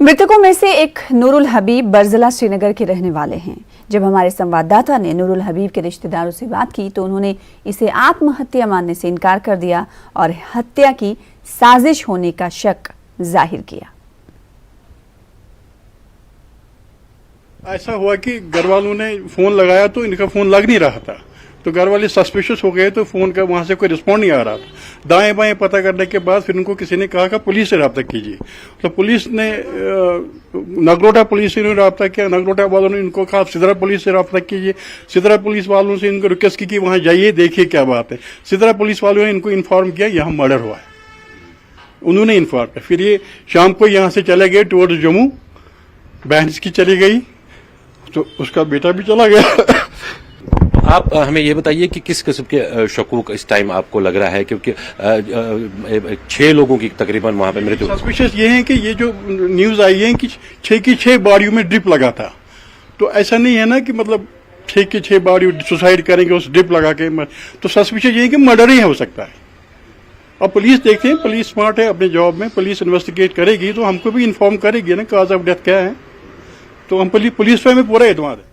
मृतकों में से एक नूरुल हबीब बरजला श्रीनगर के रहने वाले हैं। जब हमारे संवाददाता ने नूरुल हबीब के रिश्तेदारों से बात की तो उन्होंने इसे आत्महत्या मानने से इनकार कर दिया और हत्या की साजिश होने का शक जाहिर किया। ऐसा हुआ कि घर वालों ने फोन लगाया तो इनका फोन लग नहीं रहा था, तो घर वाले सस्पिशियस हो गए, तो फोन का वहां से कोई रिस्पॉन्ड नहीं आ रहा था। दाएं बाएं पता करने के बाद फिर उनको किसी ने कहा कि पुलिस से रब्ता कीजिए, तो पुलिस ने नगरोटा पुलिस से रब्ता किया। नगरोटा वालों ने इनको कहा सिदरा पुलिस से रब्ता कीजिए। सिदरा पुलिस वालों से इनको रिक्वेस्ट की कि वहां जाइए, देखिए क्या बात है। सिदरा पुलिस वालों ने इनको इन्फॉर्म किया यहाँ मर्डर हुआ है, उन्होंने इन्फॉर्म किया। फिर ये शाम को यहाँ से चले गए टुवर्ड्स जम्मू, बहन की चली गई तो उसका बेटा भी चला गया। आप हमें ये बताइए कि किस किस्म के शकूक इस टाइम आपको लग रहा है, क्योंकि 6 लोगों की तकरीबन वहां पे मृत्यु। सस्पिशियस ये है कि ये जो न्यूज आई है कि 6 की 6 बॉडियों में ड्रिप लगा था, तो ऐसा नहीं है ना कि मतलब 6 की 6 बॉडी सुसाइड करेंगे उस ड्रिप लगा के। तो सस्पिशियस ये है कि मर्डर ही हो सकता है। अब पुलिस देखते हैं, पुलिस स्मार्ट है अपने जॉब में, पुलिस इन्वेस्टिगेट करेगी तो हमको भी इन्फॉर्म करेगी ना कॉज ऑफ डेथ क्या है। तो हम पुलिस पे हमें पूरा एतमाद है।